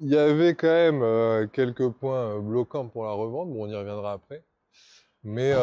il y avait quand même quelques points bloquants pour la revente. Bon, on y reviendra après. Mais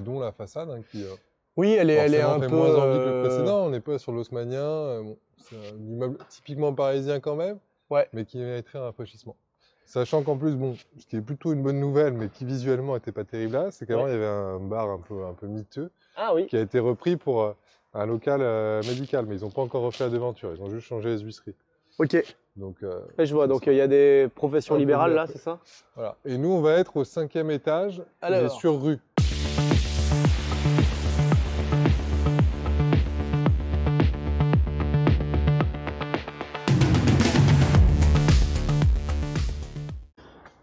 dont la façade qui Oui, elle est forcément un fait peu. moins envie que le précédent. On n'est pas sur l'haussmannien. Bon, c'est un immeuble typiquement parisien quand même, Ouais. mais qui mériterait un rafraîchissement. Sachant qu'en plus, bon, ce qui est plutôt une bonne nouvelle, mais qui visuellement n'était pas terrible là, c'est qu'avant il y avait un bar un peu miteux Ah oui. qui a été repris pour un local médical, mais ils n'ont pas encore refait la devanture, ils ont juste changé les huisseries. Ok. Donc, Ouais, je vois. ça Donc sera il y a des professions un peu libérales mieux là, après. c'est ça? Voilà. Et nous, on va être au 5e étage, mais Alors. sur rue.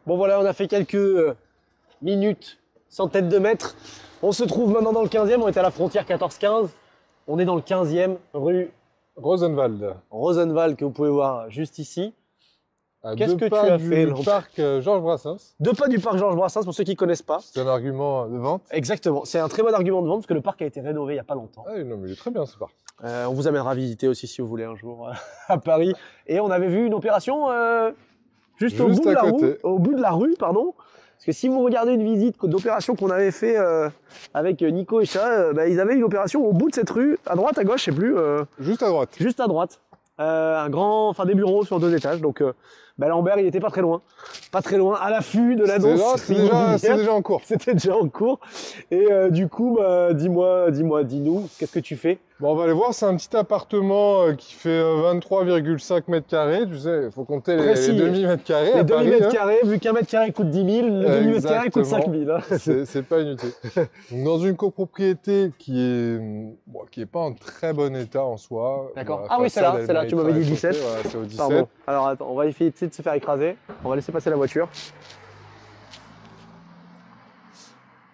Bon voilà, on a fait quelques minutes, centaines de mètres. On se trouve maintenant dans le 15e, on est à la frontière 14-15. On est dans le 15e, rue Rosenwald, Rosenwald, que vous pouvez voir juste ici. à Qu'est-ce 2 que tu pas as du fait, Laurent? parc Georges Brassens. 2 pas du parc Georges Brassens, pour ceux qui ne connaissent pas. C'est un argument de vente. Exactement, c'est un très bon argument de vente parce que le parc a été rénové il n'y a pas longtemps. Ah non, mais il est très bien ce parc. On vous amènera visiter aussi si vous voulez un jour à Paris. Et on avait vu une opération juste au Juste bout de à la côté. rue, au bout de la rue, pardon. Parce que si vous regardez une visite d'opération qu'on avait fait avec Nico et Chat, ils avaient une opération au bout de cette rue, à droite, à gauche, je sais plus, Juste à droite. juste à droite. Des bureaux sur 2 étages. Donc Lambert, il était pas très loin. Pas très loin, à l'affût de l'annonce. C'est déjà en cours. C'était déjà en cours. Et du coup, dis-nous, qu'est-ce que tu fais? Bon, on va aller voir, c'est un petit appartement qui fait 23,5 mètres carrés. Tu sais, il faut compter les demi-mètres carrés Les à Paris. demi-mètres carrés, vu qu'un mètre carré coûte 10 000, le demi-mètre carré coûte 5 000. Hein. C'est pas inutile. Donc, dans une copropriété qui est pas en très bon état en soi. D'accord. Bon, Ah oui, c'est là, tu m'avais dit méritera 17. réchauffer, voilà, c'est au 17. Pardon. Alors attends, on va essayer de se faire écraser. On va laisser passer la voiture.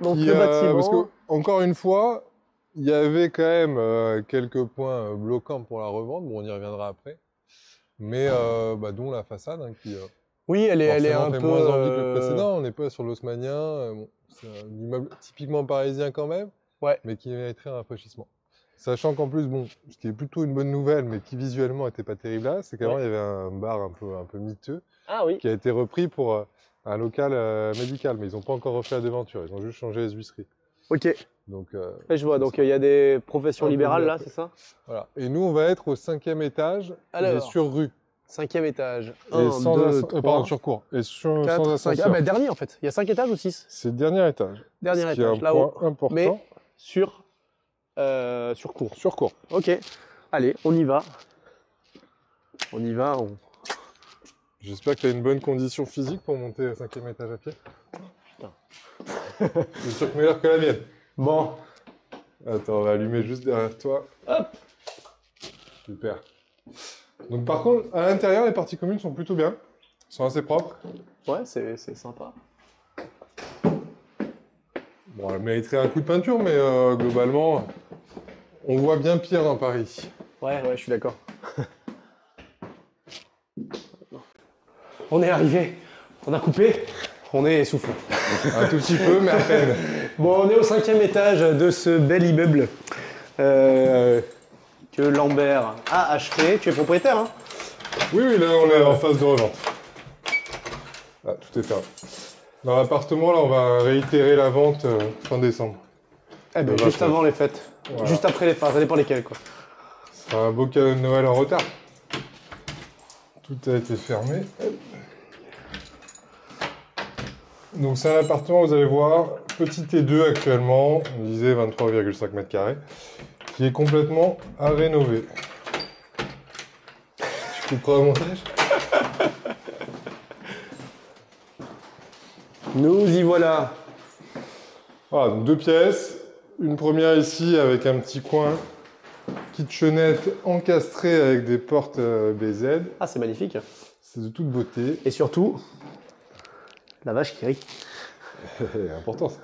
Donc le bâtiment. Parce que, encore une fois, il y avait quand même quelques points bloquants pour la revente. Bon, on y reviendra après. Mais dont la façade qui oui, elle est un fait peu moins envie que le précédent. On n'est pas sur l'haussmannien. Bon, c'est un immeuble typiquement parisien quand même, ouais. mais qui mériterait un rafraîchissement. Sachant qu'en plus, bon, ce qui est plutôt une bonne nouvelle, mais qui visuellement n'était pas terrible là, c'est qu'avant il y avait un bar un peu miteux Ah oui. qui a été repris pour un local médical, mais ils n'ont pas encore refait la devanture, ils ont juste changé les huisseries. Ok. Donc, ouais, je vois, donc il y a des professions un peu libérales mieux là, après. c'est ça? Voilà. Et nous, on va être au 5e étage, mais sur rue. 5e étage. Et 1, sans 2, pardon, 3, sur cours. Et sans 4, 5. ascenseur. Ah bah dernier en fait. Il y a 5 étages ou 6? C'est le dernier étage. Dernier Ce qui est étage, un là-haut. point important. Mais sur cours. Sur cours. Ok. Allez, on y va. On y va. J'espère que tu as une bonne condition physique pour monter au 5e étage à pied. Putain. C'est sûr que meilleure que la mienne. Bon. Attends, on va allumer juste derrière toi. Hop. Super. Donc par contre, à l'intérieur, les parties communes sont plutôt bien. Elles sont assez propres. Ouais, c'est sympa. Bon, elle mériterait un coup de peinture, mais globalement, on voit bien pire dans Paris. Ouais, je suis d'accord. On est arrivé. On a coupé. On est essoufflé. Un tout petit peu, mais à peine. Bon, on est au 5e étage de ce bel immeuble que Lambert a acheté. Tu es propriétaire, hein? Oui, là, on est en phase de revente. Ah, tout est fermé. Dans l'appartement, là, on va réitérer la vente fin décembre. Eh ben, juste avant les fêtes. Voilà. Juste après les fêtes, ça dépend lesquelles, quoi. Ce sera un beau cadeau de Noël en retard. Tout a été fermé. Donc c'est un appartement, vous allez voir, petit T2 actuellement, on disait 23,5 mètres carrés, qui est complètement à rénover. Tu couperas au montage? Nous y voilà. Voilà, donc 2 pièces, une première ici avec un petit coin, kitchenette encastrée avec des portes BZ. Ah, c'est magnifique. C'est de toute beauté. Et surtout, la vache qui rit. Important ça.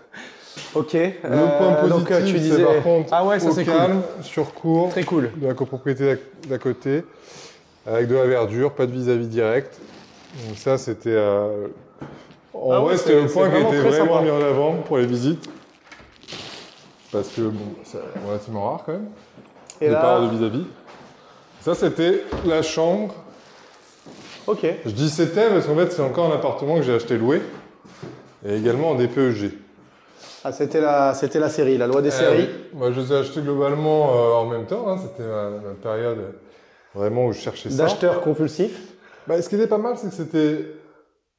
Ok. Le point positif, donc, tu disais... par contre, ah ouais, ça c'est calme, cool. sur cours, très cool. De la copropriété d'à côté, avec de la verdure, pas de vis-à-vis direct. Donc ça, c'était... En vrai, c'était le point qui était vraiment mis en avant pour les visites. Parce que, bon, c'est relativement rare quand même. Et de là... part de vis-à-vis. Ça, c'était la chambre Ok. Je dis c'était parce qu'en fait, c'est encore un appartement que j'ai acheté loué et également en DPEG. Ah, c'était la série, la loi des séries. Oui. Moi, je les ai achetés globalement en même temps. Hein. C'était ma période vraiment où je cherchais ça. D'acheteur compulsif. Bah, ce qui était pas mal, c'est que c'était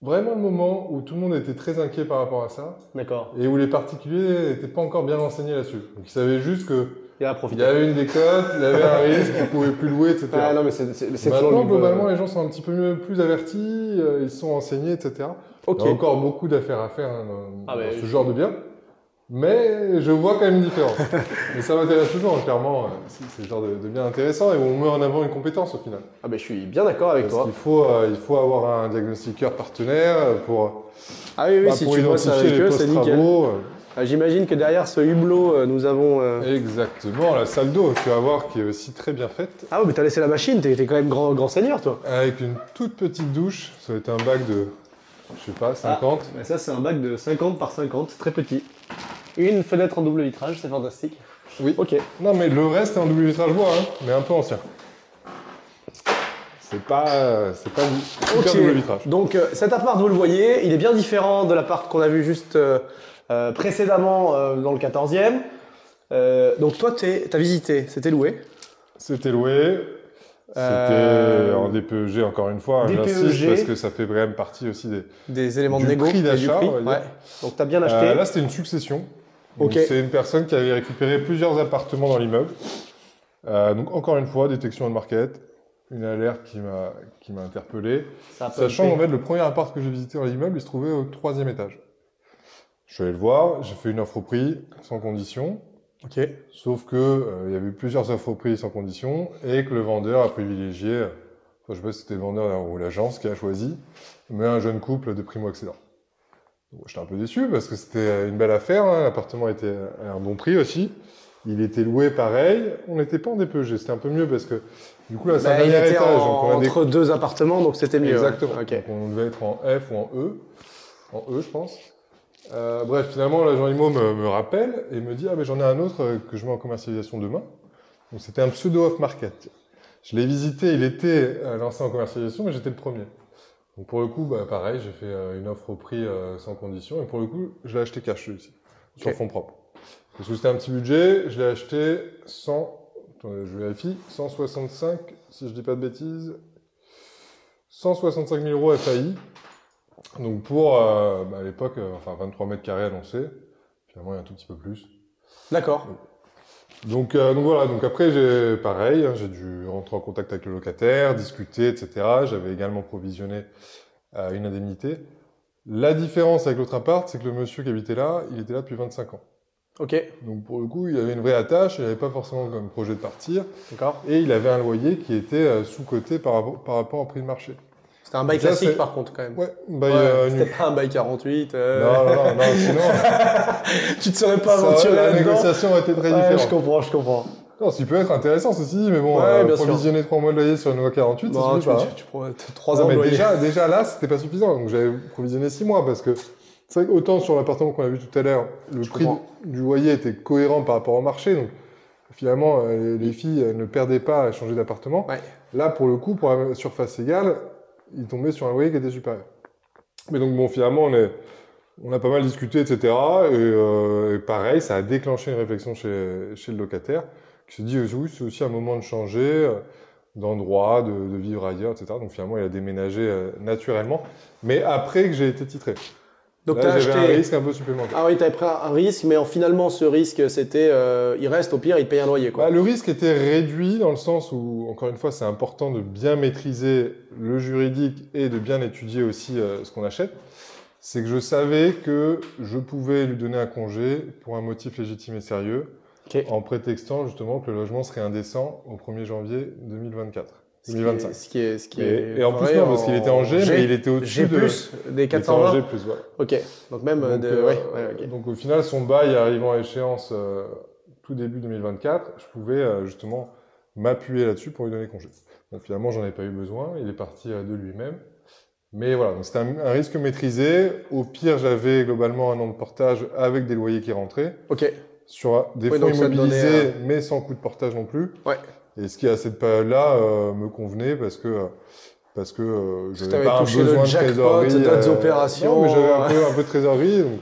vraiment le moment où tout le monde était très inquiet par rapport à ça. D'accord. Et où les particuliers n'étaient pas encore bien renseignés là-dessus. Donc ils savaient juste que Il a il profité. y avait une décote, il y avait un risque, ils ne pouvaient plus louer, etc. Ah non, mais c'est Maintenant, toujours globalement, les gens sont un petit peu plus avertis, ils sont renseignés, etc. Ok. Il y a encore beaucoup d'affaires à faire hein, dans ce genre de bien. Mais je vois quand même une différence. Mais ça m'intéresse toujours, hein, clairement. C'est le genre de bien intéressant et où on met en avant une compétence au final. Ah ben je suis bien d'accord avec toi. Il faut avoir un diagnostiqueur partenaire pour, Ah oui, si pour tu bosses identifier avec les eux, c'est nickel. post-travaux. Ah, j'imagine que derrière ce hublot, nous avons... Exactement, la salle d'eau, tu vas voir, qui est aussi très bien faite. Ah ouais, mais t'as laissé la machine, t'es quand même grand seigneur, toi. Avec une toute petite douche, ça va être un bac de, je sais pas, 50. Ah, bah ça, c'est un bac de 50 par 50, très petit. Une fenêtre en double vitrage, c'est fantastique. Oui. Ok. Non, mais le reste est en double vitrage bois, hein, mais un peu ancien. C'est pas super double vitrage. Donc cet appart, vous le voyez, il est bien différent de l'appart qu'on a vu juste précédemment dans le 14e. Donc toi, t'as visité, c'était loué. C'était loué. C'était en DPEG encore une fois, j'insiste parce que ça fait quand même partie aussi des éléments de du négo, prix d'achat. Ouais. Donc tu as bien acheté. Là, c'était une succession. Ok. C'est une personne qui avait récupéré plusieurs appartements dans l'immeuble. Donc encore une fois, détection de market, une alerte qui m'a interpellé. Sachant qu'en fait, le premier appart que j'ai visité dans l'immeuble, il se trouvait au 3e étage. Je suis allé le voir, j'ai fait une offre au prix sans condition. Ok. Sauf que il y avait plusieurs offres au prix sans condition et que le vendeur a privilégié, enfin, je sais pas si c'était le vendeur ou l'agence qui a choisi, mais un jeune couple de primo-accédants. J'étais un peu déçu parce que c'était une belle affaire, hein. L'appartement était à un bon prix aussi. Il était loué pareil, on n'était pas en DPEG, c'était un peu mieux parce que du coup là c'est un dernier étage. Donc on a entre deux appartements, donc c'était mieux. Exactement. Ouais. Okay. Donc on devait être en F ou en E je pense. Bref, finalement, l'agent IMO me rappelle et me dit « Ah, mais j'en ai un autre que je mets en commercialisation demain. » Donc, c'était un pseudo off-market. Je l'ai visité, il était lancé en commercialisation, mais j'étais le premier. Donc, pour le coup, pareil, j'ai fait une offre au prix sans condition. Et pour le coup, je l'ai acheté cash, celui-ci, sur fonds propres. Parce que c'était un petit budget, je l'ai acheté attendez, je vérifie, 165, si je dis pas de bêtises, 165 000 € FAI. Donc pour, à l'époque, 23 mètres carrés annoncés, finalement il y a un tout petit peu plus. D'accord. Donc voilà, donc après j'ai pareil, hein, j'ai dû rentrer en contact avec le locataire, discuter, etc. J'avais également provisionné une indemnité. La différence avec l'autre appart, c'est que le monsieur qui habitait là, il était là depuis 25 ans. Ok. Donc pour le coup, il avait une vraie attache, il n'avait pas forcément comme projet de partir. D'accord. Et il avait un loyer qui était sous-coté par rapport au prix de marché. C'était un bail classique par contre quand même. Ouais, c'était pas un bail 48. Non, sinon... tu te serais pas aventuré là-dedans. La négociation aurait été très différente. Je comprends. Non, ce qui peut être intéressant ceci, mais bon, provisionner 3 mois de loyer sur une loi 48, non, ça tu prends 3 ans de loyer. Déjà là, c'était pas suffisant, donc j'avais provisionné 6 mois, parce que c'est vrai qu'autant sur l'appartement qu'on a vu tout à l'heure, le prix du loyer était cohérent par rapport au marché, donc finalement, les filles ne perdaient pas à changer d'appartement. Ouais. Là, pour le coup, pour la surface égale, ils tombaient sur un loyer qui était supérieur. Mais donc bon, finalement, on a pas mal discuté, etc. Et pareil, ça a déclenché une réflexion chez le locataire, qui s'est dit, oui, c'est aussi un moment de changer d'endroit, de vivre ailleurs, etc. Donc finalement, il a déménagé naturellement, mais après que j'ai été titré. Donc là, j'avais un risque un peu supplémentaire. Ah oui, tu avais pris un risque, mais finalement, ce risque, c'était, il reste, au pire, il te paye un loyer, quoi. Le risque était réduit dans le sens où, encore une fois, c'est important de bien maîtriser le juridique et de bien étudier aussi ce qu'on achète. C'est que je savais que je pouvais lui donner un congé pour un motif légitime et sérieux, en prétextant justement que le logement serait indécent au 1er janvier 2024. 2025. Et en plus, non, parce qu'il était en G, mais il était au-dessus des 420. G+, voilà. Ok. Donc même donc, donc au final, son bail arrivant à échéance tout début 2024, je pouvais justement m'appuyer là-dessus pour lui donner congé. Donc finalement, j'en ai pas eu besoin. Il est parti de lui-même. Mais voilà, donc c'était un risque maîtrisé. Au pire, j'avais globalement un an de portage avec des loyers qui rentraient. Ok. Sur des fonds immobilisés, mais sans coût de portage non plus. Ouais. Et ce qui, à cette période-là, me convenait parce que parce que je T'avais n'avais pas un touché besoin le de jackpot, trésorerie. d'autres opérations. Non, mais j'avais un peu de trésorerie, donc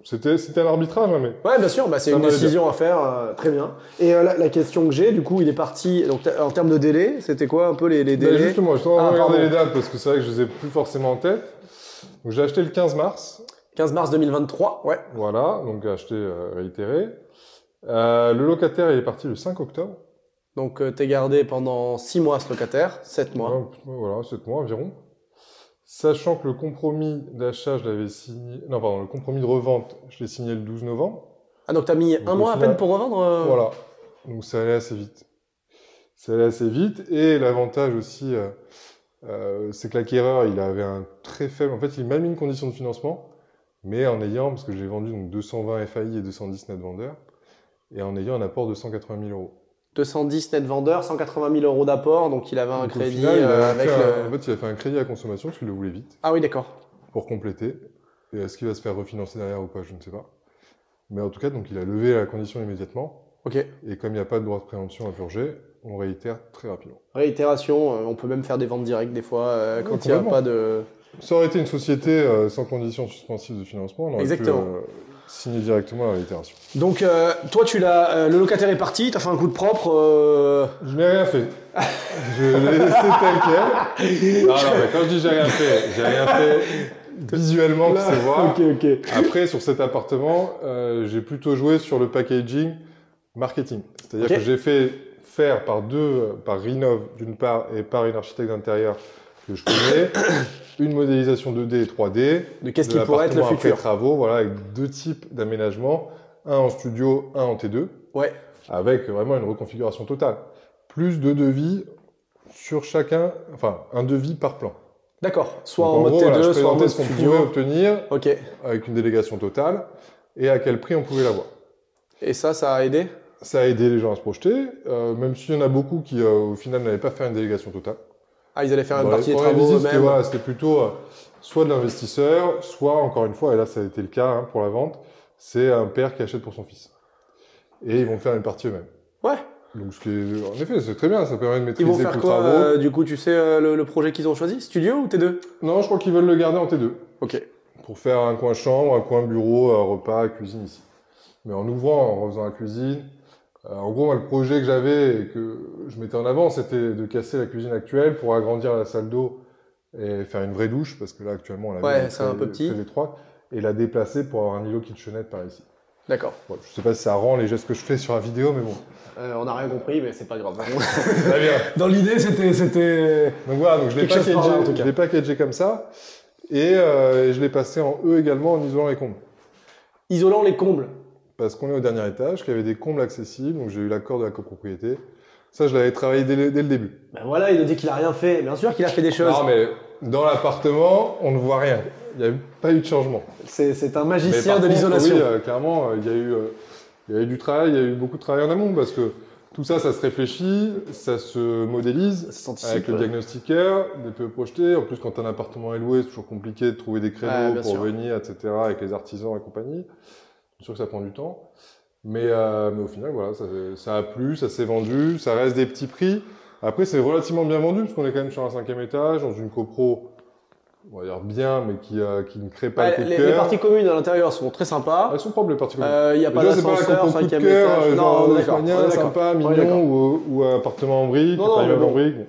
c'était un arbitrage, hein, mais Ouais, bien sûr, bah, c'est ça une m'allait décision à faire, très bien. Et la question que j'ai, du coup, il est parti, donc en termes de délai, c'était quoi un peu les Ben, délais? justement, je dois regarder pardon. les dates parce que c'est vrai que je les ai plus forcément en tête. Donc j'ai acheté le 15 mars. 15 mars 2023, ouais. Voilà, donc j'ai acheté réitéré. Le locataire, il est parti le 5 octobre. Donc t'es gardé pendant 6 mois ce locataire, 7 mois. Ouais, voilà, 7 mois environ. Sachant que le compromis d'achat, je l'avais signé. Non, pardon, le compromis de revente, je l'ai signé le 12 novembre. Ah, donc t'as mis Donc, un au mois à final, peine pour revendre Voilà. Donc ça allait assez vite. Ça allait assez vite. Et l'avantage aussi, c'est que l'acquéreur, il avait un très faible. En fait, il m'a mis une condition de financement, mais en ayant, parce que j'ai vendu donc 220 FAI et 210 net vendeurs, et en ayant un apport de 180 000 euros. 210 net vendeur, 180 000 euros d'apport, donc il avait un Donc, au crédit final, avec en fait, il a fait un crédit à consommation parce qu'il le voulait vite, Ah oui, d'accord. pour compléter. Et est-ce qu'il va se faire refinancer derrière ou pas, je ne sais pas. Mais en tout cas, donc il a levé la condition immédiatement. Ok. Et comme il n'y a pas de droit de préemption à purger, on réitère très rapidement. Réitération, on peut même faire des ventes directes des fois quand il n'y a complètement. pas de... Ça aurait été une société sans condition suspensive de financement, on aurait Exactement. pu signer directement la réitération. Donc toi tu l'as, le locataire est parti, t'as fait un coup de propre. Je n'ai rien fait. Je l'ai laissé tel quel. Non, mais quand je dis j'ai rien fait visuellement pour se voir. Ok. Après, sur cet appartement, j'ai plutôt joué sur le packaging marketing. C'est-à-dire que j'ai fait faire par Rinov d'une part et par une architecte d'intérieur que je connais, une modélisation 2D et 3D De qu'est-ce qui pourrait être le après futur. travaux, voilà, avec deux types d'aménagements, un en studio, un en T2, Ouais. avec vraiment une reconfiguration totale. Plus de devis sur chacun, enfin un devis par plan. D'accord. Soit Donc, en mode gros, T2, voilà, je soit en présentais mode ce qu'on studio. pouvait obtenir Ok. avec une délégation totale et à quel prix on pouvait l'avoir. Et ça a aidé? Ça a aidé les gens à se projeter, même s'il y en a beaucoup qui, au final, n'allaient pas faire une délégation totale. Ah, ils allaient faire une Dans partie des les premières travaux visites, eux-mêmes. c'était plutôt soit de l'investisseur, soit, encore une fois, et là ça a été le cas hein, pour la vente, c'est un père qui achète pour son fils. Et ils vont faire une partie eux-mêmes. Ouais. Donc, en effet, c'est très bien, ça permet de Ils maîtriser vont faire plus quoi travaux. du coup, tu sais le projet qu'ils ont choisi? Studio ou T2? Non, je crois qu'ils veulent le garder en T2. Ok. Pour faire un coin chambre, un coin bureau, un repas, cuisine ici. Mais en ouvrant, en refaisant la cuisine, en gros, moi, le projet que j'avais et que je mettais en avant, c'était de casser la cuisine actuelle pour agrandir la salle d'eau et faire une vraie douche, parce que là, actuellement, la Ouais, est c'est un peu petit. très étroite, et la déplacer pour avoir un îlot kitchenette par ici. D'accord. Bon, je sais pas si ça rend les gestes que je fais sur la vidéo, mais bon. On n'a rien compris, mais c'est pas grave. Très bien. Dans l'idée, c'était. Donc voilà, donc je Quelque chose par là, en tout cas. l'ai packagé comme ça, et je l'ai passé en E également en isolant les combles. Isolant les combles. Parce qu'on est au dernier étage, qu'il y avait des combles accessibles, donc j'ai eu l'accord de la copropriété. Ça, je l'avais travaillé dès le début. Ben voilà, il nous dit qu'il a rien fait. Bien sûr qu'il a fait des choses. Non, mais dans l'appartement, on ne voit rien. Il n'y a pas eu de changement. C'est un Mais magicien par de contre, l'isolation. Oui, clairement, il y a eu du travail, il y a eu beaucoup de travail en amont, parce que tout ça, ça se réfléchit, ça se modélise Ça s'anticipe, avec le diagnostiqueur, des PE projetés. En plus, quand un appartement est loué, c'est toujours compliqué de trouver des créneaux bien pour sûr. venir, etc., avec les artisans et compagnie. Bien sûr que ça prend du temps. Mais au final, voilà, ça a plu, ça s'est vendu, ça reste des petits prix. Après, c'est relativement bien vendu, parce qu'on est quand même sur un 5e étage, dans une copro, on va dire bien, mais qui ne crée pas le coup de cœur. Les parties communes à l'intérieur sont très sympas. Elles sont propres, les parties communes. Il n'y a pas Déjà, c'est pas la d'ascenseur, copro coup de 5e cœur, étage. genre on est d'accord. haussmannien, sympa, mignon, ou appartement en briques, Non, enfin, mais immeuble en bon. briques. Bon.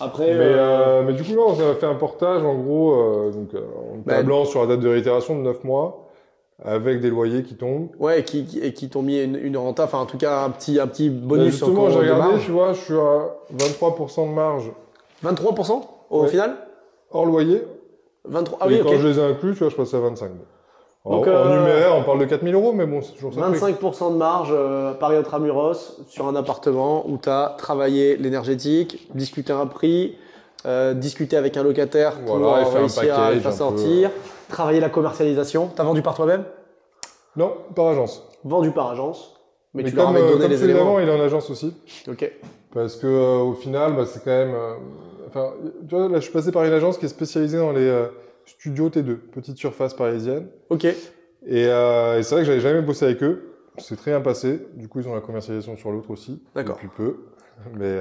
Après, Mais du coup, non, ça a fait un portage, en gros, en tablant sur la date de réitération de 9 mois, avec des loyers qui tombent. ouais, qui t'ont mis une renta, enfin en tout cas un petit bonus Justement, encore j'ai de regardé, marge. tu vois, je suis à 23% de marge 23% au Ouais. final? hors loyer. 23. Ah Et oui, quand ok. je les ai inclus, tu vois, je passe à 25. Bon. Donc, En numéraire, on parle de 4 000 euros, mais bon, c'est toujours ça. 25% de marge Paris Intramuros sur un appartement où tu as travaillé l'énergétique, discuté un prix, discuté avec un locataire pour Voilà, et fait un réussir à le package faire un peu. sortir, travailler la commercialisation. T'as vendu par toi-même? Non, par agence. Vendu par agence, mais tu comme, leur avais donné comme les celui éléments. d'avant, il est en agence aussi. Ok. Parce que au final, bah, c'est quand même. Enfin, tu vois, là, je suis passé par une agence qui est spécialisée dans les studios T2, petite surface parisienne. Ok. Et c'est vrai que j'avais jamais bossé avec eux. C'est très bien passé. Du coup, ils ont la commercialisation sur l'autre aussi. D'accord. Depuis peu. Mais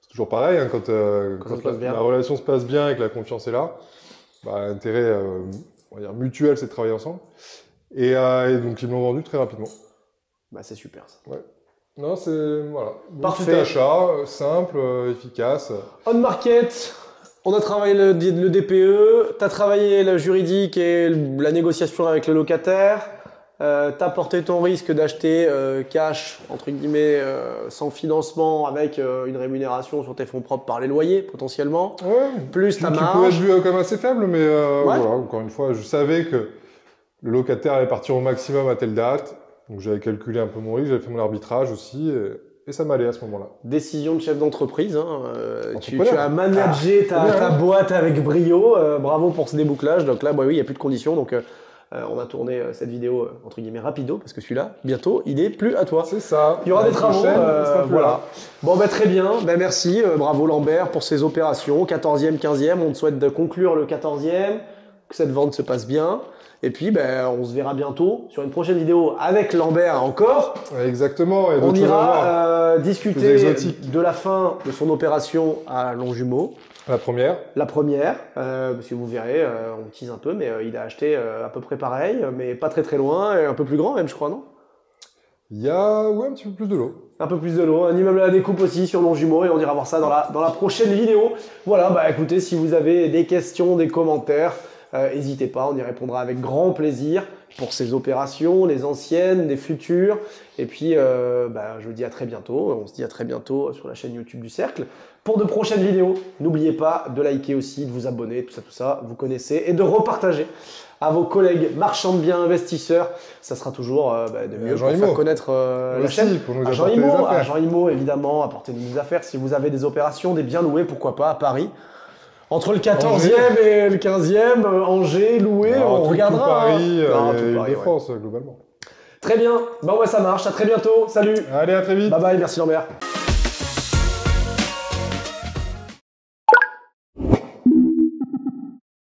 c'est toujours pareil, hein, quand la relation se passe bien et que la confiance est là, bah, l'intérêt on va dire mutuel, c'est de travailler ensemble. Et donc ils me l'ont vendu très rapidement. Bah, c'est super ça. Ouais. Non, c'est voilà. Parfait. Petit achat, simple, efficace. On market, on a travaillé le DPE, tu as travaillé le juridique et la négociation avec le locataire. Tu as porté ton risque d'acheter cash, entre guillemets, sans financement, avec une rémunération sur tes fonds propres par les loyers, potentiellement. Ouais, plus ta marge. Qui peut être vu comme assez faible, mais voilà, encore une fois, je savais que le locataire allait partir au maximum à telle date. Donc j'avais calculé un peu mon risque, j'avais fait mon arbitrage aussi, et ça m'allait à ce moment-là. Décision de chef d'entreprise, hein. Tu as managé ta boîte avec brio, bravo pour ce débouclage. Donc là, bah oui, il n'y a plus de conditions, donc on va tourner cette vidéo entre guillemets rapido, parce que celui-là, bientôt, il n'est plus à toi. C'est ça. Il y aura des travaux, voilà. Bon, bah, très bien, bah, merci, bravo Lambert pour ces opérations, 14e, 15e, on te souhaite de conclure le 14e, que cette vente se passe bien. Et puis, ben, on se verra bientôt sur une prochaine vidéo avec Lambert encore. Exactement. Et on ira discuter de la fin de son opération à Longjumeau. La première. Parce que vous verrez, on tease un peu, mais il a acheté à peu près pareil, mais pas très très loin, et un peu plus grand même, je crois, non? Il y a un petit peu plus de l'eau. Un peu plus de l'eau, un immeuble à la découpe aussi sur Longjumeau, et on ira voir ça dans la prochaine vidéo. Voilà, bah écoutez, si vous avez des questions, des commentaires, n'hésitez pas, on y répondra avec grand plaisir pour ces opérations, les anciennes, les futures. Et puis, je vous dis à très bientôt. On se dit à très bientôt sur la chaîne YouTube du Cercle pour de prochaines vidéos. N'oubliez pas de liker aussi, de vous abonner, tout ça, vous connaissez, et de repartager à vos collègues marchands de biens, investisseurs. Ça sera toujours de mieux pour faire connaître la chaîne. Pour nous apporter des affaires. Agent IMO, évidemment, apportez-nous des affaires. Si vous avez des opérations, des biens loués, pourquoi pas à Paris. Entre le 14e et le 15e, Angers, loué, on regardera. Tout Paris, tout Paris, de France, globalement. Très bien, bah ouais, ça marche, à très bientôt, salut. Allez, à très vite. Bye bye, merci Lambert.